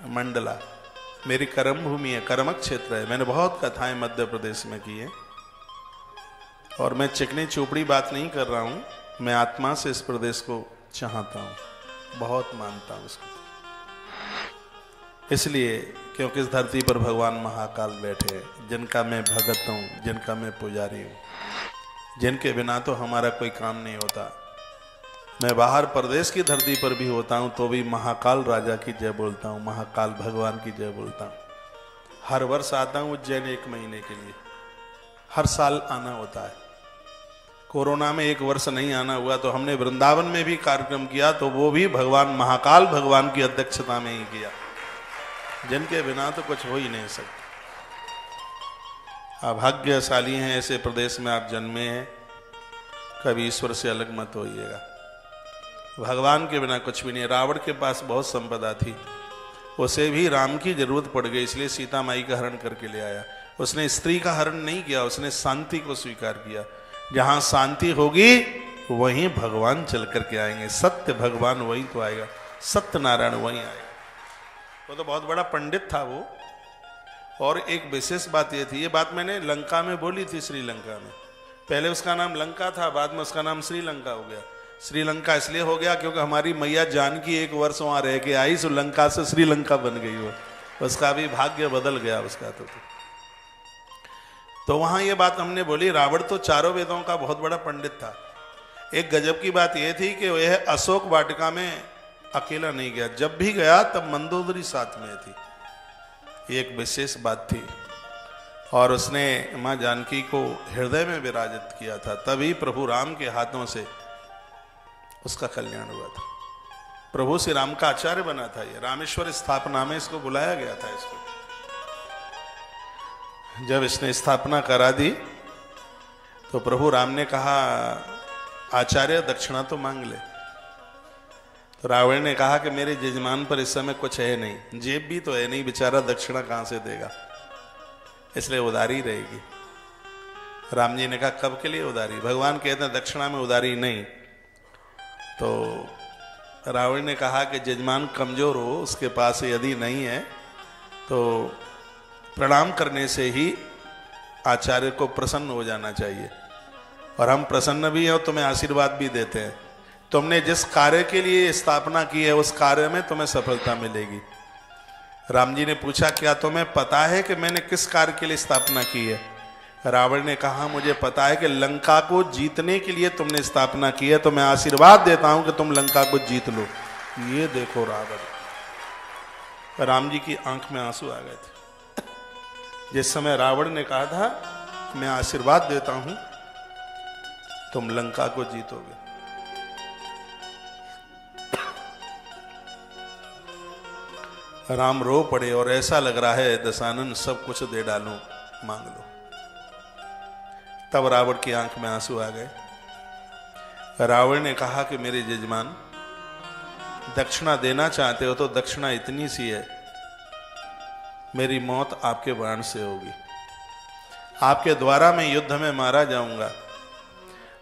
मंडला मेरी कर्म भूमि है, कर्मक क्षेत्र है। मैंने बहुत कथाएं मध्य प्रदेश में की हैं और मैं चिकनी चोपड़ी बात नहीं कर रहा हूं, मैं आत्मा से इस प्रदेश को चाहता हूं, बहुत मानता हूं इसको। इसलिए क्योंकि इस धरती पर भगवान महाकाल बैठे हैं, जिनका मैं भगत हूं, जिनका मैं पुजारी हूं, जिनके बिना तो हमारा कोई काम नहीं होता। मैं बाहर प्रदेश की धरती पर भी होता हूं तो भी महाकाल राजा की जय बोलता हूं, महाकाल भगवान की जय बोलता हूं। हर वर्ष आता हूं उज्जैन 1 महीने के लिए, हर साल आना होता है। कोरोना में 1 वर्ष नहीं आना हुआ तो हमने वृंदावन में भी कार्यक्रम किया, तो वो भी भगवान महाकाल भगवान की अध्यक्षता में ही किया, जिनके बिना तो कुछ हो ही नहीं सकता। आप भाग्यशाली हैं, ऐसे प्रदेश में आप जन्मे हैं, कभी ईश्वर से अलग मत होइएगा। भगवान के बिना कुछ भी नहीं। रावण के पास बहुत संपदा थी, उसे भी राम की जरूरत पड़ गई, इसलिए सीता माई का हरण करके ले आया। उसने स्त्री का हरण नहीं किया, उसने शांति को स्वीकार किया। जहां शांति होगी वहीं भगवान चल करके आएंगे। सत्य भगवान वहीं तो आएगा, सत्य नारायण वहीं आएगा। वो तो बहुत बड़ा पंडित था वो। और एक विशेष बात ये थी, ये बात मैंने लंका में बोली थी, श्रीलंका में। पहले उसका नाम लंका था, बाद में उसका नाम श्रीलंका हो गया। श्रीलंका इसलिए हो गया क्योंकि हमारी मैया जानकी 1 वर्ष वहां रह के आई, सो लंका से श्रीलंका बन गई वो। उसका भी भाग्य बदल गया उसका तो वहां ये बात हमने बोली। रावण तो चारों वेदों का बहुत बड़ा पंडित था। एक गजब की बात यह थी कि वह अशोक वाटिका में अकेला नहीं गया, जब भी गया तब मंदोदरी साथ में थी। एक विशेष बात थी। और उसने मां जानकी को हृदय में विराजित किया था, तभी प्रभु राम के हाथों से उसका कल्याण हुआ था। प्रभु श्री राम का आचार्य बना था। ये रामेश्वर स्थापना में इसको बुलाया गया था। इसको जब इसने स्थापना करा दी तो प्रभु राम ने कहा, आचार्य दक्षिणा तो मांग ले। तो रावण ने कहा कि मेरे जजमान पर इस समय कुछ है नहीं, जेब भी तो है नहीं, बेचारा दक्षिणा कहां से देगा, इसलिए उधारी रहेगी। राम जी ने कहा, कब के लिए उधारी? भगवान कहते हैं दक्षिणा में उधारी नहीं। तो रावण ने कहा कि जजमान कमजोर हो, उसके पास यदि नहीं है तो प्रणाम करने से ही आचार्य को प्रसन्न हो जाना चाहिए। और हम प्रसन्न भी हैं और तुम्हें आशीर्वाद भी देते हैं। तुमने जिस कार्य के लिए स्थापना की है उस कार्य में तुम्हें सफलता मिलेगी। राम जी ने पूछा, क्या तुम्हें पता है कि मैंने किस कार्य के लिए स्थापना की है? रावण ने कहा, मुझे पता है कि लंका को जीतने के लिए तुमने स्थापना की है, तो मैं आशीर्वाद देता हूं कि तुम लंका को जीत लो। ये देखो रावण, राम जी की आंख में आंसू आ गए थे जिस समय रावण ने कहा था मैं आशीर्वाद देता हूं तुम लंका को जीतोगे। राम रो पड़े और ऐसा लग रहा है दशानन सब कुछ दे डालूं, मांग लो। तब रावण की आंख में आंसू आ गए। रावण ने कहा कि मेरे जजमान, दक्षिणा देना चाहते हो तो दक्षिणा इतनी सी है, मेरी मौत आपके बाण से होगी, आपके द्वारा मैं युद्ध में मारा जाऊंगा।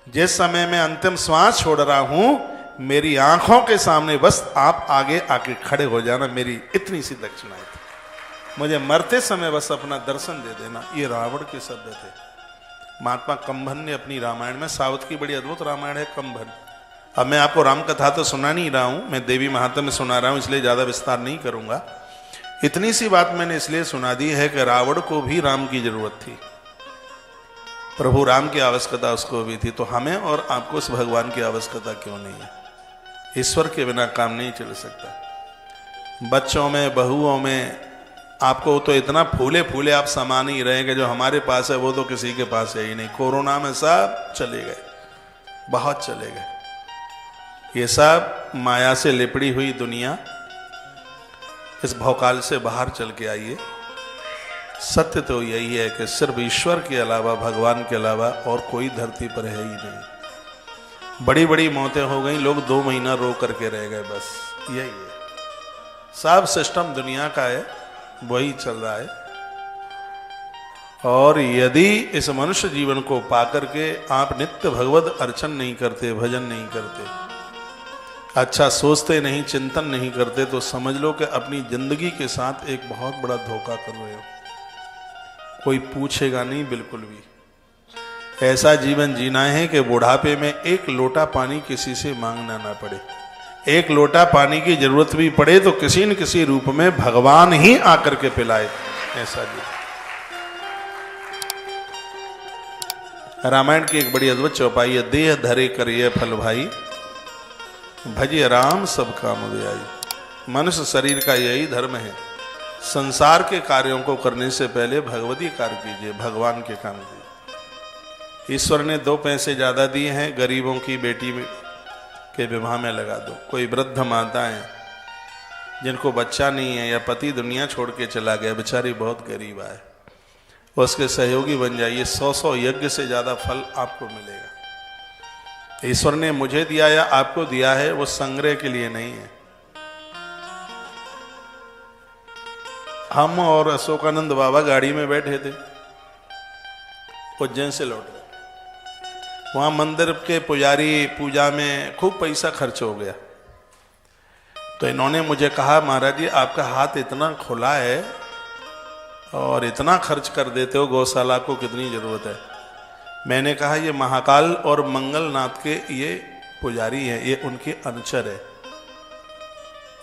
जिस समय मैं अंतिम श्वास छोड़ रहा हूं, मेरी आंखों के सामने बस आप आगे आके खड़े हो जाना, मेरी इतनी सी दक्षिणा थी, मुझे मरते समय बस अपना दर्शन दे देना। ये रावण के शब्द थे। महात्मा कंभन ने अपनी रामायण में, साउथ की बड़ी अद्भुत रामायण है कंभन। अब मैं आपको राम कथा तो सुना नहीं रहा हूं, मैं देवी महात्म्य में सुना रहा हूं, इसलिए ज्यादा विस्तार नहीं करूंगा। इतनी सी बात मैंने इसलिए सुना दी है कि रावण को भी राम की जरूरत थी, प्रभु राम की आवश्यकता उसको भी थी, तो हमें और आपको उस भगवान की आवश्यकता क्यों नहीं है? ईश्वर के बिना काम नहीं चल सकता। बच्चों में, बहुओं में आपको तो इतना फूले फूले आप समा नहीं रहे कि जो हमारे पास है वो तो किसी के पास है ही नहीं। कोरोना में सब चले गए, बहुत चले गए। ये सब माया से लिपड़ी हुई दुनिया इस भौकाल से बाहर चल के आइए। सत्य तो यही है कि सिर्फ ईश्वर के अलावा, भगवान के अलावा और कोई धरती पर है ही नहीं। बड़ी बड़ी मौतें हो गई, लोग 2 महीना रो करके रह गए, बस यही है। सब सिस्टम दुनिया का है, वही चल रहा है। और यदि इस मनुष्य जीवन को पाकर के आप नित्य भगवत अर्चन नहीं करते, भजन नहीं करते, अच्छा सोचते नहीं, चिंतन नहीं करते, तो समझ लो कि अपनी जिंदगी के साथ एक बहुत बड़ा धोखा कर रहे हो। कोई पूछेगा नहीं बिल्कुल भी। ऐसा जीवन जीना है कि बुढ़ापे में एक लोटा पानी किसी से मांगना ना पड़े। एक लोटा पानी की जरूरत भी पड़े तो किसी न किसी रूप में भगवान ही आकर के पिलाए, ऐसा जीवन। रामायण की एक बड़ी अद्भुत चौपाई है, देह धरे करिए फल भाई, भजिए राम सब काम व्याई। मनुष्य शरीर का यही धर्म है। संसार के कार्यों को करने से पहले भगवती कार्य कीजिए, भगवान के काम कीजिए। ईश्वर ने 2 पैसे ज्यादा दिए हैं, गरीबों की बेटी के विवाह में लगा दो। कोई वृद्ध माताएं जिनको बच्चा नहीं है या पति दुनिया छोड़ के चला गया, बेचारी बहुत गरीब है, उसके सहयोगी बन जाइए। 100 यज्ञ से ज्यादा फल आपको मिलेगा। ईश्वर ने मुझे दिया या आपको दिया है, वो संग्रह के लिए नहीं है। हम और अशोकानंद बाबा गाड़ी में बैठे थे, उज्जैन से लौट रहे। वहां मंदिर के पुजारी पूजा में खूब पैसा खर्च हो गया। तो इन्होंने मुझे कहा, महाराज जी आपका हाथ इतना खुला है और इतना खर्च कर देते हो, गौशाला को कितनी जरूरत है। मैंने कहा ये महाकाल और मंगलनाथ के ये पुजारी हैं, ये उनके अनुचर है,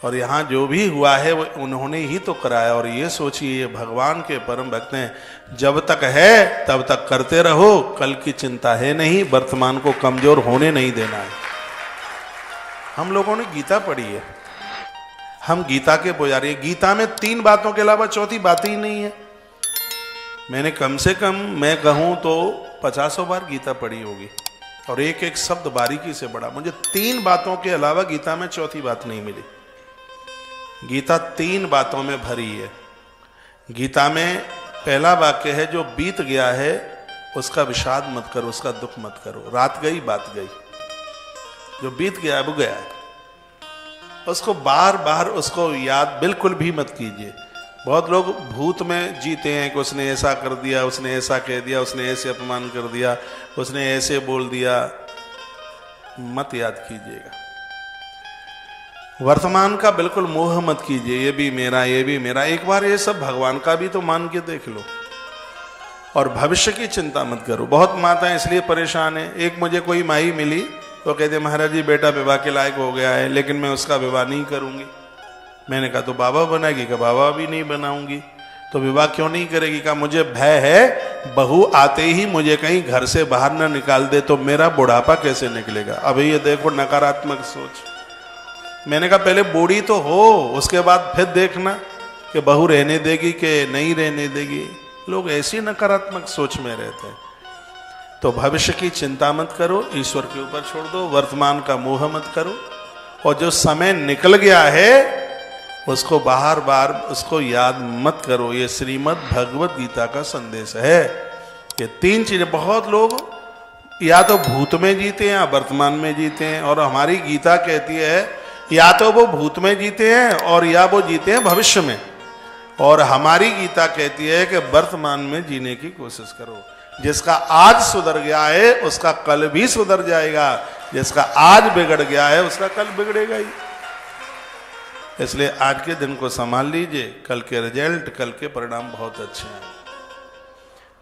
और यहाँ जो भी हुआ है वो उन्होंने ही तो कराया। और ये सोचिए ये भगवान के परम भक्त हैं। जब तक है तब तक करते रहो, कल की चिंता है नहीं, वर्तमान को कमजोर होने नहीं देना है। हम लोगों ने गीता पढ़ी है, हम गीता के पुजारी हैं। गीता में 3 बातों के अलावा चौथी बात ही नहीं है। मैंने कम से कम मैं कहूं तो 50 बार गीता पढ़ी होगी, और एक एक शब्द बारीकी से पढ़ा। मुझे 3 बातों के अलावा गीता में चौथी बात नहीं मिली। गीता 3 बातों में भरी है। गीता में पहला वाक्य है, जो बीत गया है उसका विषाद मत करो, उसका दुख मत करो। रात गई बात गई, जो बीत गया वो गया है, उसको बार बार उसको याद बिल्कुल भी मत कीजिए। बहुत लोग भूत में जीते हैं कि उसने ऐसा कर दिया, उसने ऐसा कह दिया, उसने ऐसे अपमान कर दिया, उसने ऐसे बोल दिया। मत याद कीजिएगा। वर्तमान का बिल्कुल मोह मत कीजिए, ये भी मेरा, ये भी मेरा। एक बार ये सब भगवान का भी तो मान के देख लो। और भविष्य की चिंता मत करो। बहुत माताएं इसलिए परेशान है। एक मुझे कोई माई मिली तो कहते महाराज जी बेटा विवाह के लायक हो गया है, लेकिन मैं उसका विवाह नहीं करूंगी। मैंने कहा तो बाबा बनाएगी? का बाबा भी नहीं बनाऊंगी। तो विवाह क्यों नहीं करेगी? का मुझे भय है बहू आते ही मुझे कहीं घर से बाहर ना निकाल दे तो मेरा बुढ़ापा कैसे निकलेगा। अभी ये देखो नकारात्मक सोच। मैंने कहा पहले बूढ़ी तो हो, उसके बाद फिर देखना कि बहू रहने देगी कि नहीं रहने देगी। लोग ऐसी नकारात्मक सोच में रहते हैं। तो भविष्य की चिंता मत करो, ईश्वर के ऊपर छोड़ दो। वर्तमान का मोह मत करो, और जो समय निकल गया है उसको बार बार उसको याद मत करो। ये श्रीमद् भगवत गीता का संदेश है। ये 3 चीजें। बहुत लोग या तो भूत में जीते हैं या वर्तमान में जीते हैं, और हमारी गीता कहती है या तो वो भूत में जीते हैं और या वो जीते हैं भविष्य में। और हमारी गीता कहती है कि वर्तमान में जीने की कोशिश करो। जिसका आज सुधर गया है उसका कल भी सुधर जाएगा, जिसका आज बिगड़ गया है उसका कल बिगड़ेगा ही। इसलिए आज के दिन को संभाल लीजिए, कल के रिजल्ट, कल के परिणाम बहुत अच्छे हैं।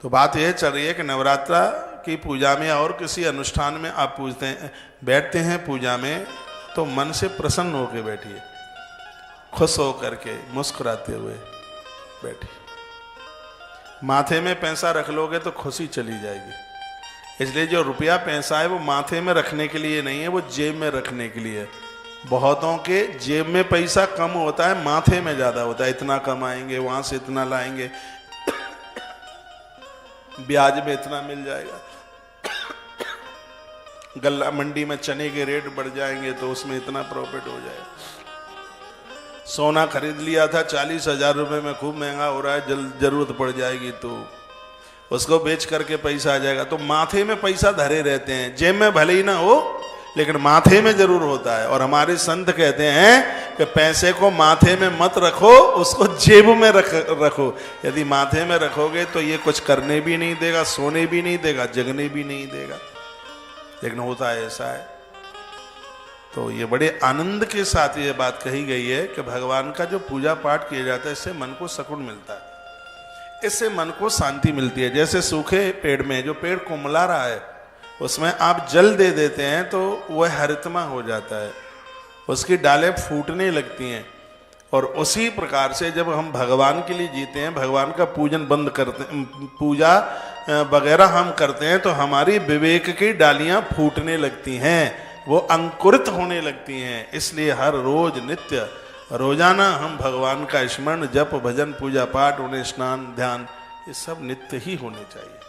तो बात यह चल रही है कि नवरात्रा की पूजा में और किसी अनुष्ठान में आप पूजते हैं, बैठते हैं पूजा में, तो मन से प्रसन्न होकर बैठिए, खुश होकर के मुस्कुराते हुए बैठिए। माथे में पैसा रख लोगे तो खुशी चली जाएगी। इसलिए जो रुपया पैसा है वो माथे में रखने के लिए नहीं है, वो जेब में रखने के लिए। बहुतों के जेब में पैसा कम होता है, माथे में ज्यादा होता है। इतना कमाएंगे, वहां से इतना लाएंगे, ब्याज में इतना मिल जाएगा, गल्ला मंडी में चने के रेट बढ़ जाएंगे तो उसमें इतना प्रॉफिट हो जाएगा। सोना खरीद लिया था 40,000 रुपए में, खूब महंगा हो रहा है, जरूरत पड़ जाएगी तो उसको बेच करके पैसा आ जाएगा। तो माथे में पैसा धरे रहते हैं, जेब में भले ही ना हो लेकिन माथे में जरूर होता है। और हमारे संत कहते हैं कि पैसे को माथे में मत रखो, उसको जेब में रखो। यदि माथे में रखोगे तो ये कुछ करने भी नहीं देगा, सोने भी नहीं देगा, जगने भी नहीं देगा। लेकिन होता है ऐसा है। तो ये बड़े आनंद के साथ ये बात कही गई है कि भगवान का जो पूजा पाठ किया जाता है इससे मन को सुकून मिलता है, इससे मन को शांति मिलती है। जैसे सूखे पेड़ में जो पेड़ कुमला रहा है उसमें आप जल दे देते हैं तो वह हरितमा हो जाता है, उसकी डालें फूटने लगती हैं। और उसी प्रकार से जब हम भगवान के लिए जीते हैं, भगवान का पूजन बंद करते हैं, पूजा वगैरह हम करते हैं, तो हमारी विवेक की डालियां फूटने लगती हैं, वो अंकुरित होने लगती हैं। इसलिए हर रोज नित्य रोजाना हम भगवान का स्मरण, जप, भजन, पूजा पाठ, उन्हें स्नान, ध्यान, ये सब नित्य ही होने चाहिए।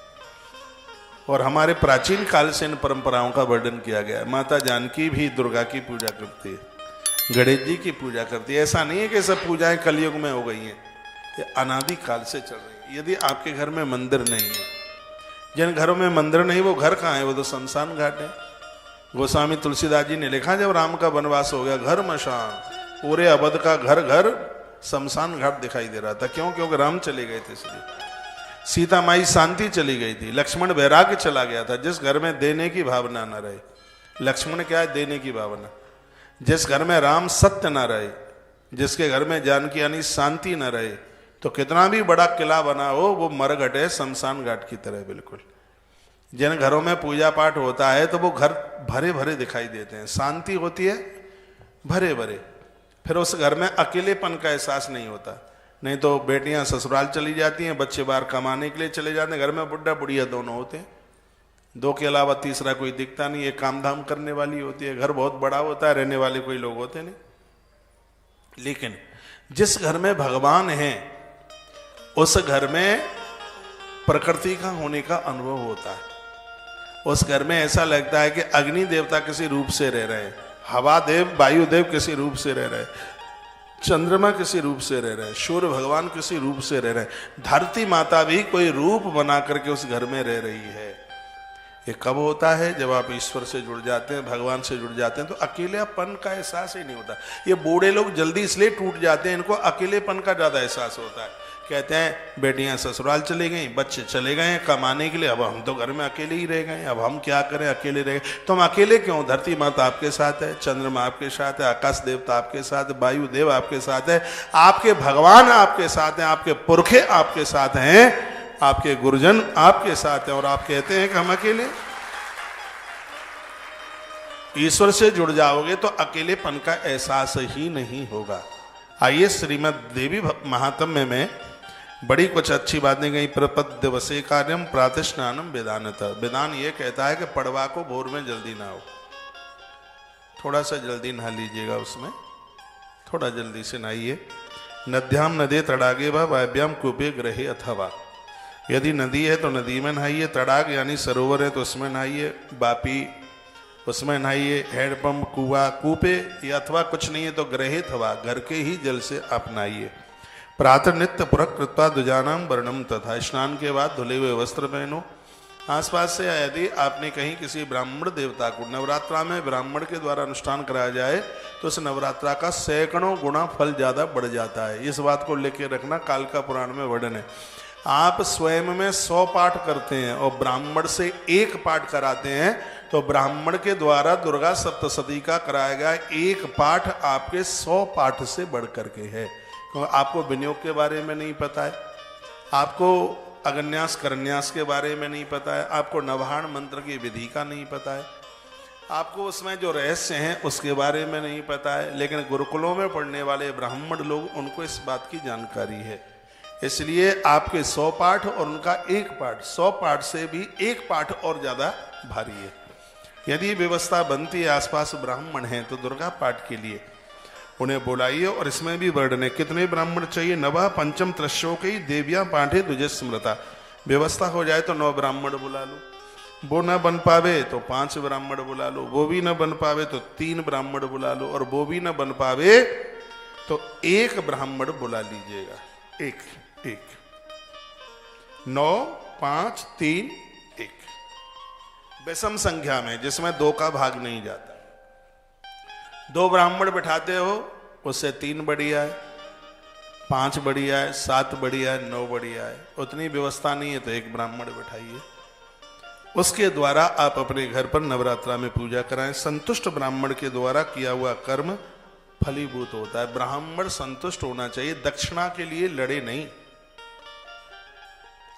और हमारे प्राचीन काल से इन परंपराओं का वर्णन किया गया है। माता जानकी भी दुर्गा की पूजा करती है, गणेश जी की पूजा करती है। ऐसा नहीं है कि सब पूजाएं कलयुग में हो गई हैं, ये अनादि काल से चल रही है। यदि आपके घर में मंदिर नहीं है, जिन घरों में मंदिर नहीं वो घर कहाँ है, वो तो शमशान घाट है। गोस्वामी तुलसीदास जी ने लिखा, जब राम का वनवास हो गया, घर मशान, पूरे अवध का घर घर शमशान घाट दिखाई दे रहा था। क्यों? क्योंकि राम चले गए थे इसलिए। सीता माई शांति चली गई थी, लक्ष्मण वैराग्य चला गया था। जिस घर में देने की भावना न रहे, लक्ष्मण क्या है, देने की भावना। जिस घर में राम सत्य न रहे, जिसके घर में जानकी यानी शांति न रहे, तो कितना भी बड़ा किला बना हो वो मरघट है, शमशान घाट की तरह बिल्कुल। जिन घरों में पूजा पाठ होता है तो वो घर भरे भरे दिखाई देते हैं, शांति होती है, भरे भरे। फिर उस घर में अकेलेपन का एहसास नहीं होता। नहीं तो बेटियां ससुराल चली जाती हैं, बच्चे बाहर कमाने के लिए चले जाते हैं, घर में बुढ़ा बुढ़िया दोनों होते हैं, दो के अलावा तीसरा कोई दिखता नहीं है। काम धाम करने वाली होती है, घर बहुत बड़ा होता है, रहने वाले कोई लोग होते नहीं। लेकिन जिस घर में भगवान है उस घर में प्रकृति का होने का अनुभव होता है। उस घर में ऐसा लगता है कि अग्नि देवता किसी रूप से रह रहे हैं, हवा देव, वायु देव किसी रूप से रह रहे हैं, चंद्रमा किसी रूप से रह रहे हैं, सूर्य भगवान किसी रूप से रह रहे हैं, धरती माता भी कोई रूप बना करके उस घर में रह रही है। ये कब होता है? जब आप ईश्वर से जुड़ जाते हैं, भगवान से जुड़ जाते हैं, तो अकेलेपन का एहसास ही नहीं होता। ये बूढ़े लोग जल्दी इसलिए टूट जाते हैं, इनको अकेलेपन का ज्यादा एहसास होता है। कहते हैं बेटियां ससुराल चली गई, बच्चे चले गए कमाने के लिए, अब हम तो घर में अकेले ही रह गए, अब हम क्या करें, अकेले रह गए। तो हम अकेले क्यों? धरती माता आपके साथ है, चंद्रमा आपके साथ है, आकाश देवता आपके साथ है, वायु देव आपके साथ है, आपके भगवान आपके साथ हैं, आपके पुरखे आपके साथ हैं, आपके गुरुजन आपके साथ हैं, और आप कहते हैं कि हम अकेले। ईश्वर से जुड़ जाओगे तो अकेलेपन का एहसास ही नहीं होगा। आइए श्रीमद् देवी महात्म्य में बड़ी कुछ अच्छी बातें गई। प्रपद्य वसे कार्यम प्रातस्नानम वेदानत। वेदान ये कहता है कि पड़वा को भोर में जल्दी ना हो, थोड़ा सा जल्दी नहा लीजिएगा, उसमें थोड़ा जल्दी से नहाइए। नद्याम नदे तड़ागे व वायव्याम कूपे ग्रहे अथवा। यदि नदी है तो नदी में नहाइए, तड़ाग यानी सरोवर है तो उसमें नहाइए, बापी उसमें नहाइए, हैंडपंप, कुआ, कूपे, या अथवा कुछ नहीं है तो ग्रहित हवा, घर के ही जल से आप नहाइए। प्रातः नित्य पुरक कृत्वा द्विजानाम वर्णम तथा। स्नान के बाद धुले हुए वस्त्र पहनो। आसपास से यदि आपने कहीं किसी ब्राह्मण देवता को, नवरात्रा में ब्राह्मण के द्वारा अनुष्ठान कराया जाए तो उस नवरात्रा का सैकड़ों गुना फल ज्यादा बढ़ जाता है। इस बात को लेकर रखना, कालिका पुराण में वर्णन है। आप स्वयं में 100 पाठ करते हैं और ब्राह्मण से 1 पाठ कराते हैं तो ब्राह्मण के द्वारा दुर्गा सप्तशती का कराया गया 1 पाठ आपके 100 पाठ से बढ़ करके है। क्योंकि आपको विनियोग के बारे में नहीं पता है, आपको अगन्यास करन्यास के बारे में नहीं पता है, आपको नवहाण मंत्र की विधि का नहीं पता है, आपको उसमें जो रहस्य हैं उसके बारे में नहीं पता है। लेकिन गुरुकुलों में पढ़ने वाले ब्राह्मण लोग, उनको इस बात की जानकारी है। इसलिए आपके 100 पाठ और उनका 1 पाठ, 100 पाठ से भी 1 पाठ और ज्यादा भारी है। यदि व्यवस्था बनती है, आसपास ब्राह्मण हैं, तो दुर्गा पाठ के लिए उन्हें बुलाइए। और इसमें भी वर्णन है कितने ब्राह्मण चाहिए। नवा पंचम त्रश्योकई देविया पाठे तुझे स्मृता। व्यवस्था हो जाए तो 9 ब्राह्मण बुला लो, वो न बन पावे तो 5 ब्राह्मण बुला लो, वो भी न बन पावे तो 3 ब्राह्मण बुला लो, और वो भी न बन पावे तो 1 ब्राह्मण बुला लीजिएगा। 1 9 5 3 1 विषम संख्या में, जिसमें 2 का भाग नहीं जाता। 2 ब्राह्मण बिठाते हो, उससे 3 बढ़िया है, 5 बढ़िया है, 7 बढ़िया है, 9 बढ़िया है। उतनी व्यवस्था नहीं है तो 1 ब्राह्मण बिठाइए। उसके द्वारा आप अपने घर पर नवरात्रा में पूजा कराएं। संतुष्ट ब्राह्मण के द्वारा किया हुआ कर्म फलीभूत होता है। ब्राह्मण संतुष्ट होना चाहिए, दक्षिणा के लिए लड़े नहीं।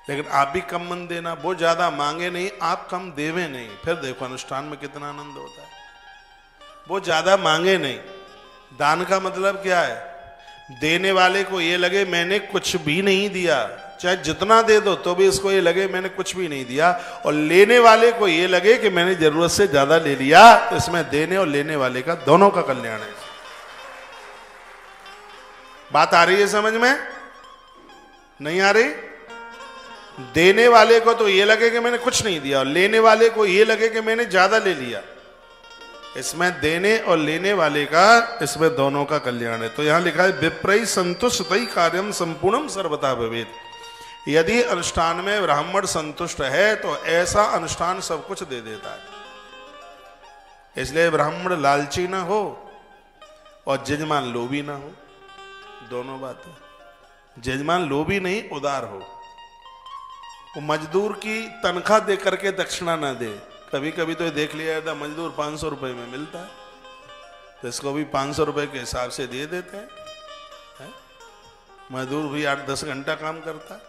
लेकिन आप भी कम मन देना, वो ज्यादा मांगे नहीं, आप कम देवे नहीं, फिर देखो अनुष्ठान में कितना आनंद होता है। वो ज्यादा मांगे नहीं। दान का मतलब क्या है? देने वाले को ये लगे मैंने कुछ भी नहीं दिया, चाहे जितना दे दो तो भी इसको ये लगे मैंने कुछ भी नहीं दिया, और लेने वाले को ये लगे कि मैंने जरूरत से ज्यादा ले लिया। तो इसमें देने और लेने वाले का दोनों का कल्याण है। बात आ रही है समझ में? नहीं आ रही? देने वाले को तो ये लगे कि मैंने कुछ नहीं दिया, और लेने वाले को ये लगे कि मैंने ज्यादा ले लिया। इसमें देने और लेने वाले का, इसमें दोनों का कल्याण है। तो यहां लिखा है विप्रई संतुष्टई कार्यम संपूर्णम सर्वथा भवेत्। यदि अनुष्ठान में ब्राह्मण संतुष्ट है तो ऐसा अनुष्ठान सब कुछ दे देता है। इसलिए ब्राह्मण लालची ना हो और जजमान लोभी ना हो, दोनों बातें। जजमान लोभी नहीं, उदार हो। वो मजदूर की तनख्वाह दे करके दक्षिणा ना दे। कभी कभी तो देख लिया था मजदूर 500 रुपए में मिलता है, तो इसको भी 500 रुपए के हिसाब से दे देते हैं, है? मजदूर भी 8-10 घंटा काम करता है।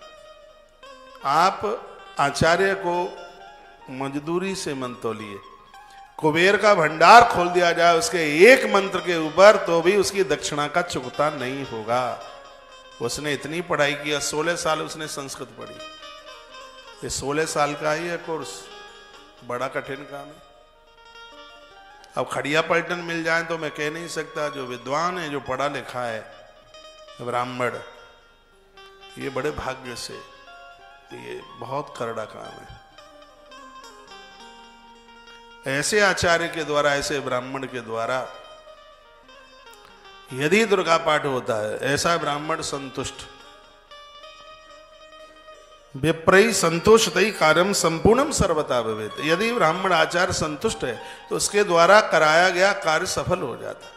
आप आचार्य को मजदूरी से मन तोलिए। कुबेर का भंडार खोल दिया जाए उसके एक मंत्र के ऊपर, तो भी उसकी दक्षिणा का चुकता नहीं होगा। उसने इतनी पढ़ाई किया, 16 साल उसने संस्कृत पढ़ी। ये 16 साल का ही है कोर्स, बड़ा कठिन काम है। अब खड़िया पलटन मिल जाए तो मैं कह नहीं सकता। जो विद्वान है, जो पढ़ा लिखा है ब्राह्मण, ये बड़े भाग्य से, ये बहुत करड़ा काम है। ऐसे आचार्य के द्वारा, ऐसे ब्राह्मण के द्वारा यदि दुर्गा पाठ होता है, ऐसा ब्राह्मण संतुष्ट। विप्रई संतोषतई कार्यम संपूर्णम सर्वथा भवेत्। यदि ब्राह्मण आचार्य संतुष्ट है तो उसके द्वारा कराया गया कार्य सफल हो जाता है।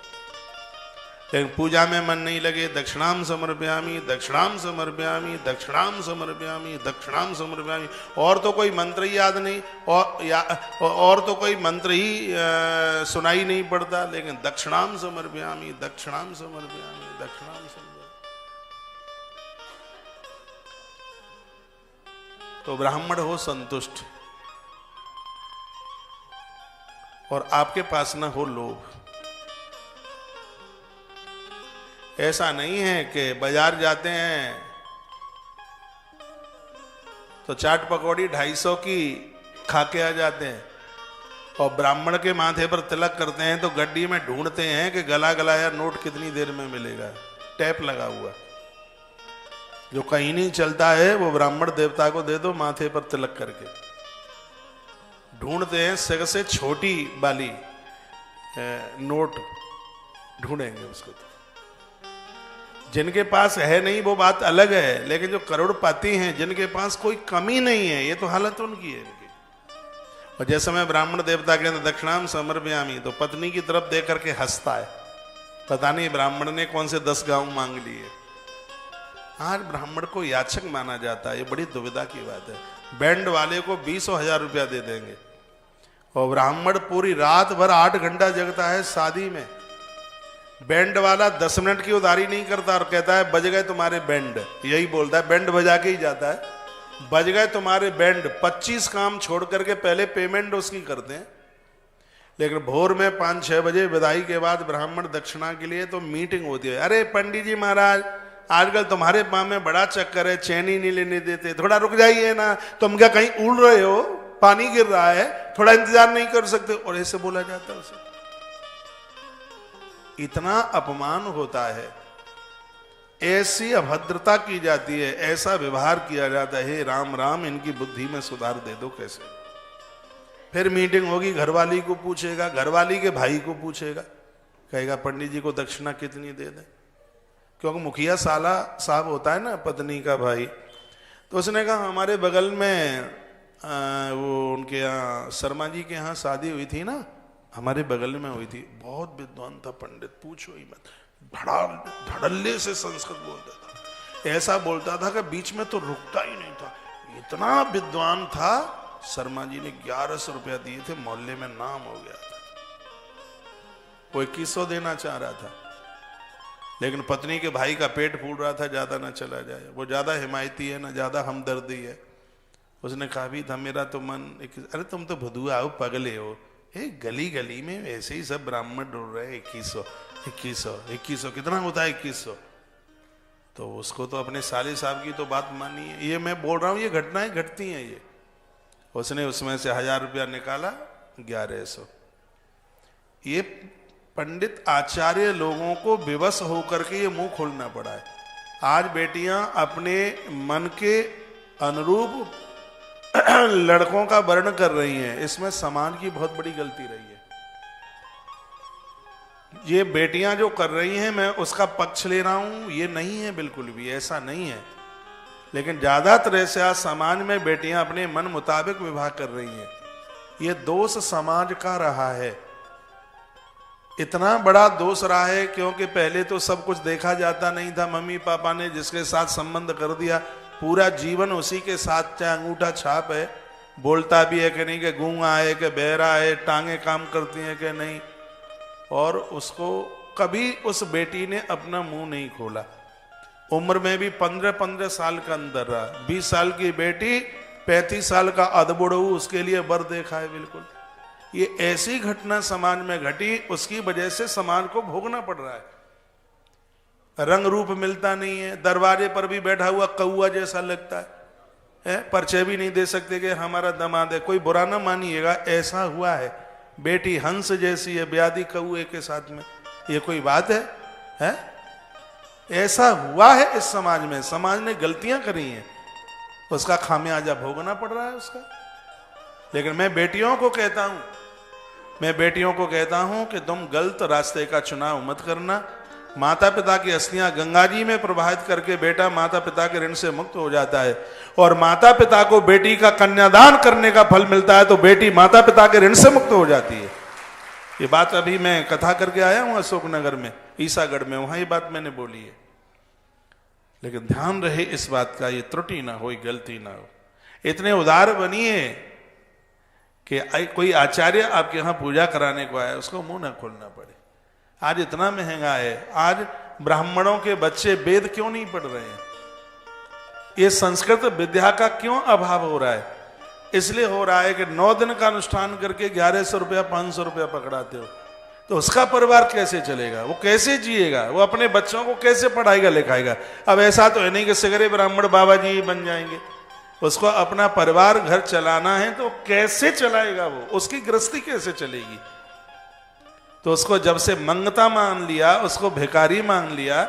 लेकिन पूजा में मन नहीं लगे, दक्षिणाम समर्पयामि, दक्षिणाम समर्पयामि, दक्षिणाम समर्पयामि, दक्षिणाम समर्पयामि, और तो कोई मंत्र ही याद नहीं, और तो कोई मंत्र ही सुनाई नहीं पड़ता, लेकिन दक्षिणाम समर्पयामि, दक्षिणाम समर्पयामि, दक्षिणाम समर्पयामि। तो ब्राह्मण हो संतुष्ट, और आपके पास न हो लोभ। ऐसा नहीं है कि बाजार जाते हैं तो चाट पकौड़ी 250 की खा के आ जाते हैं, और ब्राह्मण के माथे पर तिलक करते हैं तो गड्डी में ढूंढते हैं कि गला गलाया नोट कितनी देर में मिलेगा, टैप लगा हुआ। जो कहीं नहीं चलता है वो ब्राह्मण देवता को दे दो माथे पर तिलक करके। ढूंढते हैं सिर से छोटी वाली नोट ढूंढेंगे उसको। तो जिनके पास है नहीं वो बात अलग है, लेकिन जो करोड़पति हैं, जिनके पास कोई कमी नहीं है, ये तो हालत उनकी है इनकी। और जैसे मैं ब्राह्मण देवता के अंदर दक्षिणाम समर्पयामि, तो पत्नी की तरफ देख करके हंसता है, पता नहीं ब्राह्मण ने कौन से 10 गांव मांग लिए। आज ब्राह्मण को याचक माना जाता है, ये बड़ी दुविधा की बात है। बैंड वाले को 20,000 रुपया दे देंगे, और ब्राह्मण पूरी रात भर 8 घंटा जगता है शादी में। बैंड वाला 10 मिनट की उधारी नहीं करता और कहता है बज गए तुम्हारे बैंड, यही बोलता है, बैंड बजा के ही जाता है, बज गए तुम्हारे बैंड। 25 काम छोड़ करके पहले पेमेंट उसकी करते हैं। लेकिन भोर में 5-6 बजे विदाई के बाद ब्राह्मण दक्षिणा के लिए तो मीटिंग होती है। अरे पंडित जी महाराज, आजकल तुम्हारे पाँव में बड़ा चक्कर है, चैन ही नहीं लेने देते, थोड़ा रुक जाइए ना, तुम क्या कहीं उड़ रहे हो, पानी गिर रहा है, थोड़ा इंतजार नहीं कर सकते? और ऐसे बोला जाता है उसे। इतना अपमान होता है, ऐसी अभद्रता की जाती है, ऐसा व्यवहार किया जाता है। राम राम, इनकी बुद्धि में सुधार दे दो कैसे। फिर मीटिंग होगी, घरवाली को पूछेगा, घरवाली के भाई को पूछेगा, कहेगा पंडित जी को दक्षिणा कितनी दे दे, क्योंकि मुखिया साला साहब होता है ना पत्नी का भाई। तो उसने कहा हमारे बगल में वो उनके यहाँ शर्मा जी के यहाँ शादी हुई थी ना, हमारे बगल में हुई थी, बहुत विद्वान था पंडित, पूछो ही मत, धड़ल्ले से संस्कृत बोलता था, ऐसा बोलता था कि बीच में तो रुकता ही नहीं था, इतना विद्वान था शर्मा जी ने 1100 रुपया दिए थे, मोहल्ले में नाम हो गया था। वो 2100 देना चाह रहा था, लेकिन पत्नी के भाई का पेट फूल रहा था, ज्यादा ना चला जाए, वो ज्यादा हिमायती है ना, ज्यादा हमदर्दी है। उसने कहा भी था मेरा तो मन, अरे तुम तो भदुआ हो, पगले हो, गली गली में ऐसे ही सब ब्राह्मण ढूंढ रहे हैं, 2100 कितना होता है 2100। तो उसको तो अपने साले साहब की तो बात मानी है, ये मैं बोल रहा हूँ, ये घटनाएं घटती हैं ये। उसने उसमें से 1000 रुपया निकाला, 1100। ये पंडित आचार्य लोगों को विवश होकर के ये मुंह खोलना पड़ा है। आज बेटियां अपने मन के अनुरूप लड़कों का वर्ण कर रही हैं, इसमें समाज की बहुत बड़ी गलती रही है। ये बेटियां जो कर रही हैं, मैं उसका पक्ष ले रहा हूं, ये नहीं है, बिल्कुल भी ऐसा नहीं है। लेकिन ज्यादातर ऐसे आज समाज में बेटियां अपने मन मुताबिक विवाह कर रही हैं। ये दोष समाज का रहा है, इतना बड़ा दोष रहा है, क्योंकि पहले तो सब कुछ देखा जाता नहीं था। मम्मी पापा ने जिसके साथ संबंध कर दिया, पूरा जीवन उसी के साथ, चाहे अंगूठा छाप है, बोलता भी है कि नहीं, कि गूंगा है कि बहरा है, टांगे काम करती हैं कि नहीं, और उसको कभी उस बेटी ने अपना मुंह नहीं खोला। उम्र में भी 15-15 साल का अंदर रहा। 20 साल की बेटी 35 साल का अधबुढ़ऊ, उसके लिए वर देखा है बिल्कुल। ये ऐसी घटना समाज में घटी, उसकी वजह से समाज को भोगना पड़ रहा है। रंग रूप मिलता नहीं है, दरवाजे पर भी बैठा हुआ कौआ जैसा लगता है, परिचय भी नहीं दे सकते कि हमारा दामाद है। कोई बुरा ना मानिएगा, ऐसा हुआ है। बेटी हंस जैसी है, ब्यादी कौए के साथ में, ये कोई बात है? ऐसा हुआ है इस समाज में। समाज ने गलतियां करी हैं, उसका खामियाजा भोगना पड़ रहा है उसका। लेकिन मैं बेटियों को कहता हूं कि तुम गलत रास्ते का चुनाव मत करना। माता पिता की अस्थियां गंगा जी में प्रवाहित करके बेटा माता पिता के ऋण से मुक्त हो जाता है, और माता पिता को बेटी का कन्यादान करने का फल मिलता है, तो बेटी माता पिता के ऋण से मुक्त हो जाती है। ये बात अभी मैं कथा करके आया हूं अशोकनगर में, ईसागढ़ में, वहां ये बात मैंने बोली है। लेकिन ध्यान रहे इस बात का, ये त्रुटि ना हो, गलती ना हो। इतने उदार बनिए कि कोई आचार्य आपके यहां पूजा कराने को आया, उसको मुंह ना खोलना पड़े। आज इतना महंगा है, आज ब्राह्मणों के बच्चे वेद क्यों नहीं पढ़ रहे हैं? ये संस्कृत विद्या का क्यों अभाव हो रहा है? इसलिए हो रहा है कि 9 दिन का अनुष्ठान करके 1100 रुपया 500 रुपया पकड़ाते हो, तो उसका परिवार कैसे चलेगा? वो कैसे जिएगा? वो अपने बच्चों को कैसे पढ़ाएगा लिखाएगा? अब ऐसा तो है नहीं कि सगरे ब्राह्मण बाबा जी बन जाएंगे। उसको अपना परिवार घर चलाना है, तो कैसे चलाएगा वो? उसकी गृहस्थी कैसे चलेगी? तो उसको जब से मंगता मान लिया, उसको भिखारी मान लिया।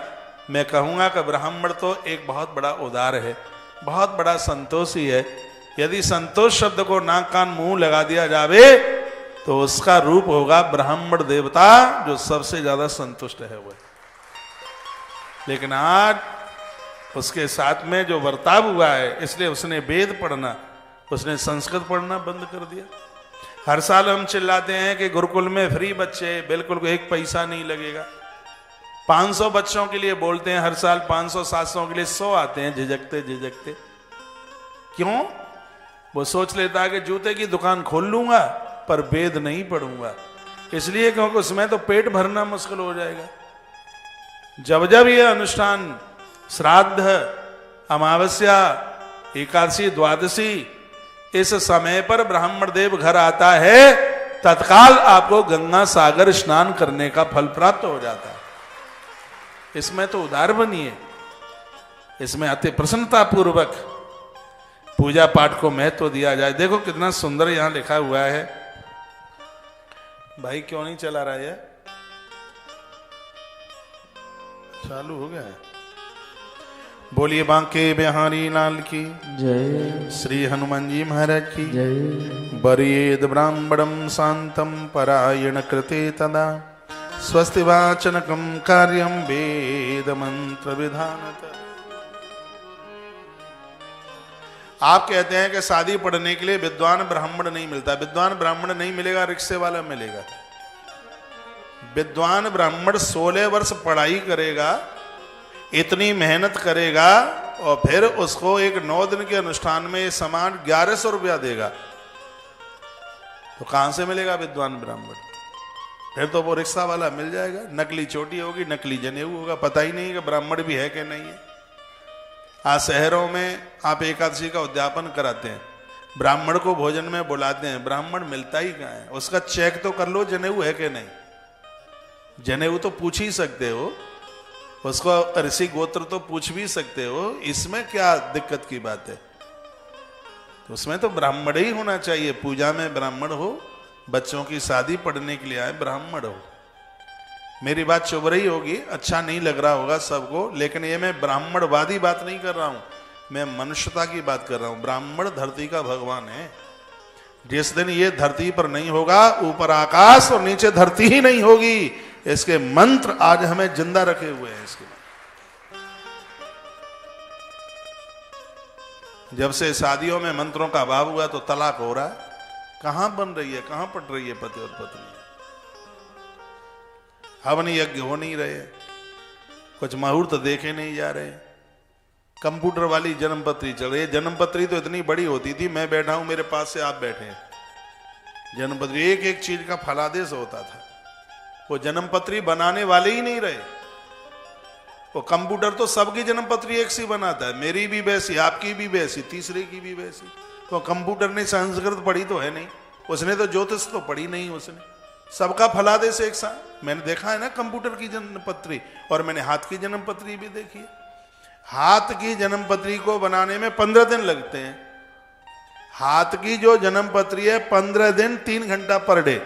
मैं कहूंगा कि ब्राह्मण तो एक बहुत बड़ा उदार है, बहुत बड़ा संतोषी है। यदि संतोष शब्द को नाक कान मुंह लगा दिया जावे, तो उसका रूप होगा ब्राह्मण देवता, जो सबसे ज्यादा संतुष्ट है वो। लेकिन आज उसके साथ में जो बर्ताव हुआ है, इसलिए उसने वेद पढ़ना, उसने संस्कृत पढ़ना बंद कर दिया। हर साल हम चिल्लाते हैं कि गुरुकुल में फ्री बच्चे, बिल्कुल 1 पैसा नहीं लगेगा। 500 बच्चों के लिए बोलते हैं हर साल, 500-700 के लिए 100 आते हैं झिझकते झिझकते। क्यों? वो सोच लेता है कि जूते की दुकान खोल लूंगा पर वेद नहीं पढ़ूंगा। इसलिए क्योंकि उसमें तो पेट भरना मुश्किल हो जाएगा। जब जब ये अनुष्ठान, श्राद्ध, अमावस्या, एकादशी, द्वादशी, इस समय पर ब्राह्मण देव घर आता है, तत्काल आपको गंगा सागर स्नान करने का फल प्राप्त हो जाता है। इसमें तो उदार बनिए, इसमें अति प्रसन्नता पूर्वक पूजा पाठ को महत्व दिया जाए। देखो कितना सुंदर यहां लिखा हुआ है। भाई क्यों नहीं चला रहा है? चालू हो गया है। बोलिए बांके बिहारी लाल की जय, श्री हनुमान जी महाराज की जय। बरेद ब्राह्मणम शांतम परायण कृते तदा स्वस्ति वाचनकम कार्यम वेद मंत्र विधानत। आप कहते हैं कि शादी पढ़ने के लिए विद्वान ब्राह्मण नहीं मिलता। विद्वान ब्राह्मण नहीं मिलेगा, रिक्शे वाला मिलेगा। विद्वान ब्राह्मण 16 वर्ष पढ़ाई करेगा, इतनी मेहनत करेगा, और फिर उसको एक 9 दिन के अनुष्ठान में समाज 1100 रुपया देगा। तो कहां से मिलेगा विद्वान ब्राह्मण? फिर तो वो रिक्शा वाला मिल जाएगा, नकली चोटी होगी, नकली जनेऊ होगा, पता ही नहीं कि ब्राह्मण भी है कि नहीं है। आज शहरों में आप एकादशी का उद्यापन कराते हैं, ब्राह्मण को भोजन में बुलाते हैं, ब्राह्मण मिलता ही कहाँ है? उसका चेक तो कर लो जनेऊ है कि नहीं। जनेऊ तो पूछ ही सकते हो, उसको ऋषि गोत्र तो पूछ भी सकते हो, इसमें क्या दिक्कत की बात है? तो उसमें तो ब्राह्मण ही होना चाहिए। पूजा में ब्राह्मण हो, बच्चों की शादी पढ़ने के लिए आए ब्राह्मण हो। मेरी बात चुभ रही होगी, अच्छा नहीं लग रहा होगा सबको, लेकिन ये मैं ब्राह्मणवादी बात नहीं कर रहा हूं, मैं मनुष्यता की बात कर रहा हूं। ब्राह्मण धरती का भगवान है। जिस दिन ये धरती पर नहीं होगा, ऊपर आकाश और नीचे धरती ही नहीं होगी। इसके मंत्र आज हमें जिंदा रखे हुए हैं। इसके जब से शादियों में मंत्रों का अभाव हुआ तो तलाक हो रहा है। कहां बन रही है, कहां पट रही है पति और पत्नी? हवन यज्ञ हो नहीं रहे, कुछ मुहूर्त देखे नहीं जा रहे। कंप्यूटर वाली जन्मपत्री चल रही है। जन्मपत्री तो इतनी बड़ी होती थी, मैं बैठा हूं मेरे पास से आप बैठे हैं, जन्मपत्री एक एक चीज का फलादेश होता था। वो जन्मपत्री बनाने वाले ही नहीं रहे। वो कंप्यूटर तो सबकी जन्मपत्री एक सी बनाता है, मेरी भी वैसी, आपकी भी वैसी, तीसरे की भी वैसी। तो कंप्यूटर ने संस्कृत पढ़ी तो है नहीं, उसने तो ज्योतिष तो पढ़ी नहीं, उसने सबका फलादेश एक सा। मैंने देखा है ना कंप्यूटर की जन्मपत्री, और मैंने हाथ की जन्मपत्री भी देखी है। हाथ की जन्मपत्री को बनाने में 15 दिन लगते हैं। हाथ की जो जन्मपत्री है 15 दिन 3 घंटा पर डे,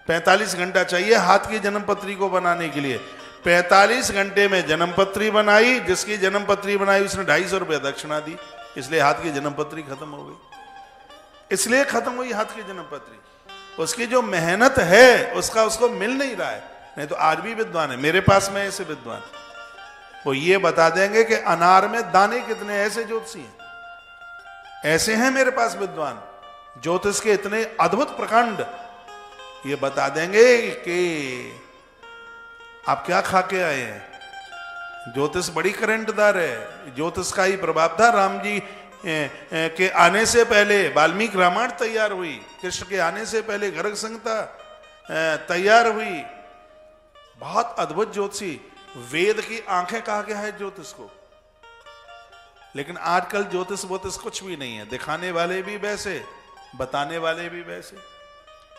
45 घंटा चाहिए हाथ की जन्मपत्री को बनाने के लिए। 45 घंटे में जन्मपत्री बनाई, जिसकी जन्मपत्री बनाई उसने 250 रुपये दक्षिणा दी, इसलिए हाथ की जन्मपत्री खत्म हो गई। इसलिए खत्म हुई हाथ की जन्मपत्री। उसकी जो मेहनत है उसका उसको मिल नहीं रहा है। नहीं तो आज भी विद्वान है मेरे पास में, ऐसे विद्वान वो ये बता देंगे कि अनार में दाने कितने, ऐसे ज्योतिषी हैं, ऐसे हैं मेरे पास विद्वान, ज्योतिष के इतने अद्भुत प्रकांड ये बता देंगे कि आप क्या खा के आए हैं। ज्योतिष बड़ी करंटदार है। ज्योतिष का ही प्रभाव था। राम जी के आने से पहले वाल्मीकि रामायण तैयार हुई, कृष्ण के आने से पहले गर्ग संहिता तैयार हुई। बहुत अद्भुत ज्योतिषी। वेद की आंखें कहा गया है ज्योतिष को। लेकिन आजकल ज्योतिष वोतिष कुछ भी नहीं है, दिखाने वाले भी वैसे, बताने वाले भी वैसे।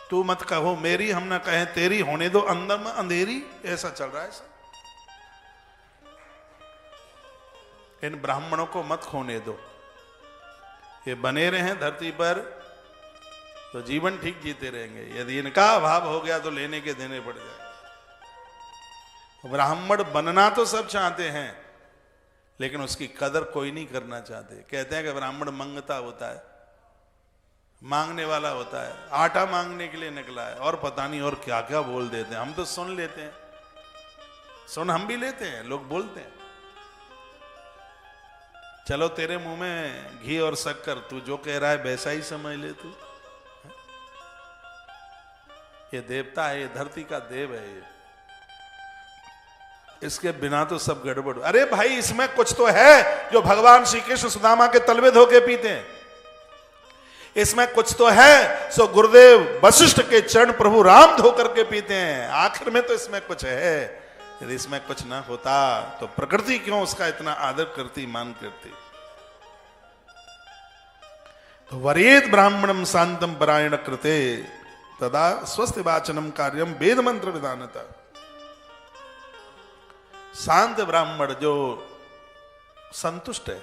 तू मत कहो मेरी, हम ना कहें तेरी, होने दो अंदर में अंधेरी, ऐसा चल रहा है सब। इन ब्राह्मणों को मत खोने दो, ये बने रहें धरती पर तो जीवन ठीक जीते रहेंगे। यदि इनका अभाव हो गया तो लेने के देने पड़ जाए। ब्राह्मण बनना तो सब चाहते हैं, लेकिन उसकी कदर कोई नहीं करना चाहते। कहते हैं कि ब्राह्मण मंगता होता है, मांगने वाला होता है, आटा मांगने के लिए निकला है, और पता नहीं और क्या क्या बोल देते हैं। हम तो सुन लेते हैं, सुन हम भी लेते हैं, लोग बोलते हैं। चलो तेरे मुंह में घी और शक्कर, तू जो कह रहा है वैसा ही समझ ले तू। ये देवता है, ये धरती का देव है, ये इसके बिना तो सब गड़बड़। अरे भाई इसमें कुछ तो है जो भगवान श्री कृष्ण सुदामा के तलवे धो के पीते हैं। इसमें कुछ तो है सो गुरुदेव वशिष्ठ के चरण प्रभु राम धो करके पीते हैं। आखिर में तो इसमें कुछ है। यदि इसमें कुछ ना होता तो प्रकृति क्यों उसका इतना आदर करती, मान करती। तो वरेद ब्राह्मणम शांतम परायण कृते तदा स्वस्थ वाचनम कार्यम वेद मंत्र विधानता। शांत ब्राह्मण जो संतुष्ट है,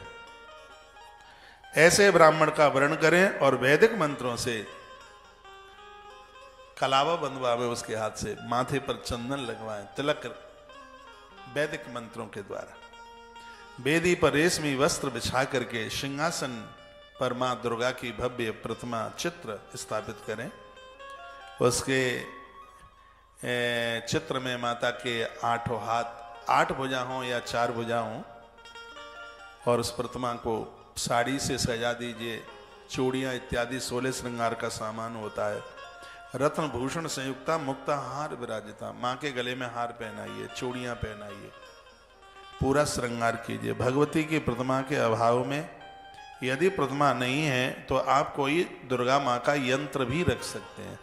ऐसे ब्राह्मण का वर्ण करें और वैदिक मंत्रों से कलावा बंधवावे, उसके हाथ से माथे पर चंदन लगवाएं, तिलक वैदिक मंत्रों के द्वारा। वेदी पर रेशमी वस्त्र बिछा करके सिंहासन पर मां दुर्गा की भव्य प्रतिमा चित्र स्थापित करें। उसके चित्र में माता के 8 हाथ, 8 भुजा हों या 4 भुजा हों, और उस प्रतिमा को साड़ी से सजा दीजिए। चूड़ियाँ इत्यादि 16 श्रृंगार का सामान होता है। रत्न भूषण संयुक्ता मुक्ता हार विराजिता, माँ के गले में हार पहनाइए, चूड़ियाँ पहनाइए, पूरा श्रृंगार कीजिए। भगवती की प्रतिमा के अभाव में यदि प्रतिमा नहीं है तो आप कोई दुर्गा माँ का यंत्र भी रख सकते हैं।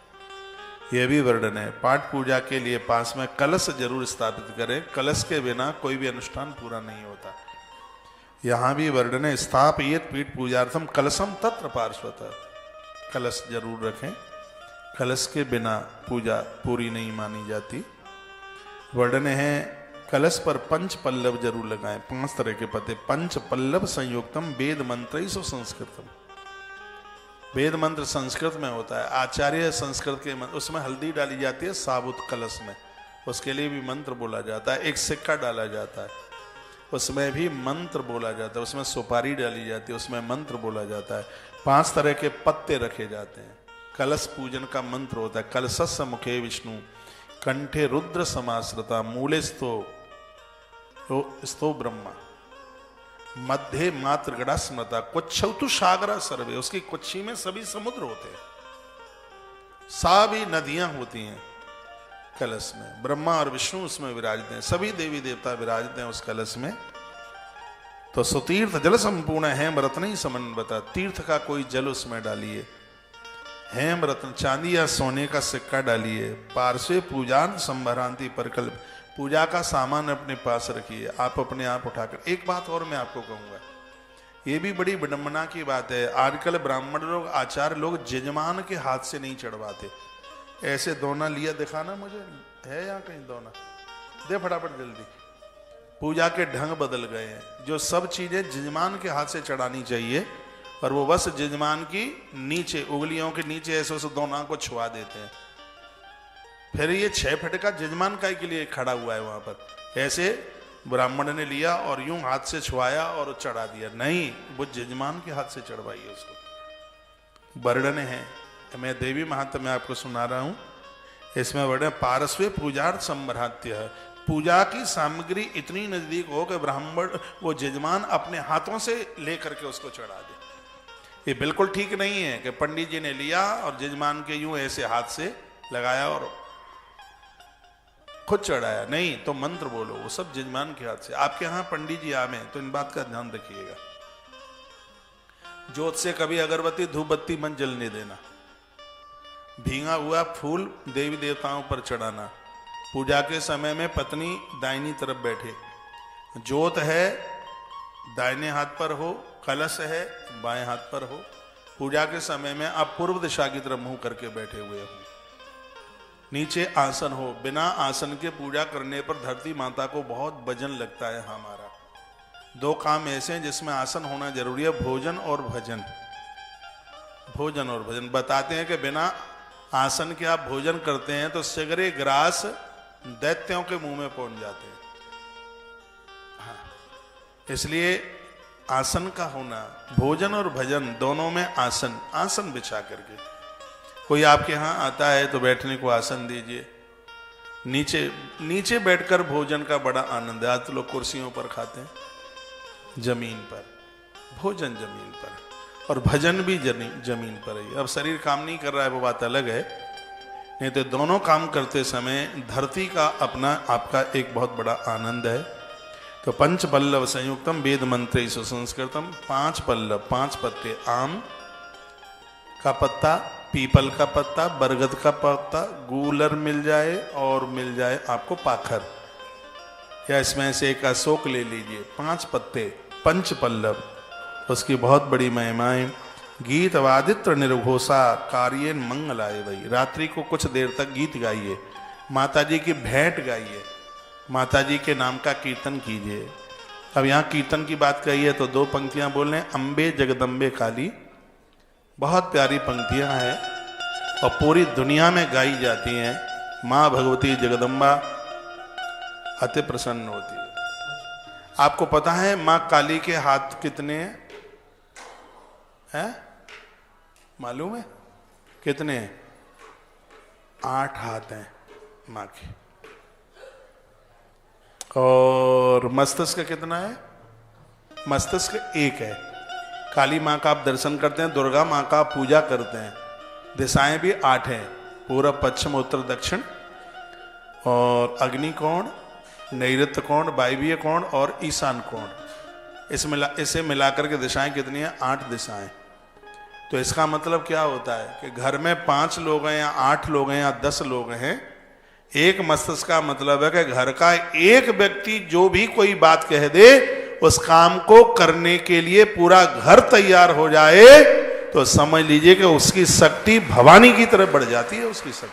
यह भी वर्णन है। पाठ पूजा के लिए पास में कलश जरूर स्थापित करें, कलश के बिना कोई भी अनुष्ठान पूरा नहीं होता। यहाँ भी वर्णन है, स्थापयेत पीठ पूजार्थम कलशम तत्र पार्श्वतः, कलश जरूर रखें, कलश के बिना पूजा पूरी नहीं मानी जाती। वर्णन है कलश पर पंच पल्लव जरूर लगाएं, 5 तरह के पत्ते। पंच पल्लव संयुक्तम वेद मंत्र संस्कृतम, वेद मंत्र संस्कृत में होता है, आचार्य संस्कृत के मंत्र, उसमें हल्दी डाली जाती है साबुत कलश में, उसके लिए भी मंत्र बोला जाता है। एक सिक्का डाला जाता है, उसमें भी मंत्र बोला जाता है। उसमें सुपारी डाली जाती है, उसमें मंत्र बोला जाता है। 5 तरह के पत्ते रखे जाते हैं। कलश पूजन का मंत्र होता है, कलशस्य मुखे विष्णु कंठे रुद्र समाश्रिता मूले स्तो ब्रह्मा मध्य मात्र गड़ा स्मृता कुच्छौतु सागरा सर्वे, उसकी कुच्छी में सभी समुद्र होते हैं, सभी नदियां होती हैं कलश में। ब्रह्मा और विष्णु उसमें विराजते हैं, सभी देवी देवता विराजते हैं उस कलश में। तो सुतीर्थ जल संपूर्ण हेम रत्न ही समन्वता, तीर्थ का कोई जल उसमें डालिए, हेम रत्न चांदी या सोने का सिक्का डालिए। पार्श्वे पूजान संभरांति परकल्प, पूजा का सामान अपने पास रखिए, आप अपने आप उठाकर। एक बात और मैं आपको कहूंगा, ये भी बड़ी विडंबना की बात है, आजकल ब्राह्मण लोग आचार्य लोग जजमान के हाथ से नहीं चढ़वाते। ऐसे दोना लिया दिखाना, मुझे है यहाँ कहीं दोना, दे फटाफट जल्दी। पूजा के ढंग बदल गए हैं, जो सब चीजें जजमान के हाथ से चढ़ानी चाहिए और वो बस जजमान की नीचे उंगलियों के नीचे ऐसे उस दोना को छुआ देते हैं। फिर ये 6 फट का जजमान काय के लिए खड़ा हुआ है वहां पर, ऐसे ब्राह्मण ने लिया और यूं हाथ से छुआया और चढ़ा दिया, नहीं, वो जजमान के हाथ से चढ़वाइए उसको। वर्णन है, मैं देवी महात्म्य में आपको सुना रहा हूं, इसमें वर्णन पार्श्वे पूजार्थ संभरात्य, पूजा की सामग्री इतनी नजदीक हो कि ब्राह्मण वो जजमान अपने हाथों से लेकर के उसको चढ़ा दे। ये बिल्कुल ठीक नहीं है कि पंडित जी ने लिया और जजमान के यूं ऐसे हाथ से लगाया और खुद चढ़ाया, नहीं, तो मंत्र बोलो, वो सब जजमान के हाथ से। आपके यहां पंडित जी आवे तो इन बात का ध्यान रखिएगा, जोत से कभी अगरबत्ती धूप बत्ती मन जलने देना, भींगा हुआ फूल देवी देवताओं पर चढ़ाना। पूजा के समय में पत्नी दाहिनी तरफ बैठे, जोत है दाहिने हाथ पर हो, कलश है बाएं हाथ पर हो। पूजा के समय में आप पूर्व दिशा की तरफ मुंह करके बैठे हुए हो, नीचे आसन हो। बिना आसन के पूजा करने पर धरती माता को बहुत वजन लगता है हमारा। 2 काम ऐसे हैं जिसमें आसन होना जरूरी है, भोजन और भजन। भोजन और भजन बताते हैं कि बिना आसन के आप भोजन करते हैं तो सिगरे ग्रास दैत्यों के मुंह में पहुंच जाते हैं। हाँ, इसलिए आसन का होना, भोजन और भजन दोनों में आसन, आसन बिछा करके। कोई आपके यहाँ आता है तो बैठने को आसन दीजिए, नीचे बैठकर भोजन का बड़ा आनंद है। आज तो लोग कुर्सियों पर खाते हैं, जमीन पर भोजन, जमीन पर, और भजन भी जमीन पर ही। अब शरीर काम नहीं कर रहा है वो बात अलग है, नहीं तो दोनों काम करते समय धरती का अपना आपका एक बहुत बड़ा आनंद है। तो पंच पल्लव संयुक्तम वेद मंत्र सुसंस्कृतम, 5 पल्लव, 5 पत्ते, आम का पत्ता, पीपल का पत्ता, बरगद का पत्ता, गूलर मिल जाए और मिल जाए आपको पाखर, या इसमें से एक अशोक ले लीजिए। 5 पत्ते, पंच पल्लव, उसकी बहुत बड़ी महिमाएं। गीत वादित्र निर्घोषा कार्येन मंगलाय, भाई रात्रि को कुछ देर तक गीत गाइए, माता जी की भेंट गाइए, माता जी के नाम का कीर्तन कीजिए। अब यहाँ कीर्तन की बात कही है तो 2 पंक्तियां बोल रहे हैं, अम्बे जगदम्बे काली, बहुत प्यारी पंक्तियां हैं और पूरी दुनिया में गाई जाती हैं। माँ भगवती जगदम्बा अति प्रसन्न होती है। आपको पता है माँ काली के हाथ कितने हैं? मालूम है कितने? 8 हाथ हैं माँ के। और मस्तिष्क कितना है? मस्तिष्क 1 है। काली माँ का आप दर्शन करते हैं, दुर्गा माँ का आप पूजा करते हैं। दिशाएं भी 8 हैं, पूरब पश्चिम उत्तर दक्षिण, और अग्नि कोण, नैऋत्य कोण, वायव्य कोण और ईशान कोण। इसे मिलाकर के दिशाएं कितनी हैं? 8 दिशाएं। तो इसका मतलब क्या होता है कि घर में 5 लोग हैं या 8 लोग हैं या 10 लोग हैं, एक मस्तिष्क का मतलब है कि घर का एक व्यक्ति जो भी कोई बात कह दे उस काम को करने के लिए पूरा घर तैयार हो जाए, तो समझ लीजिए कि उसकी शक्ति भवानी की तरफ बढ़ जाती है, उसकी शक्ति।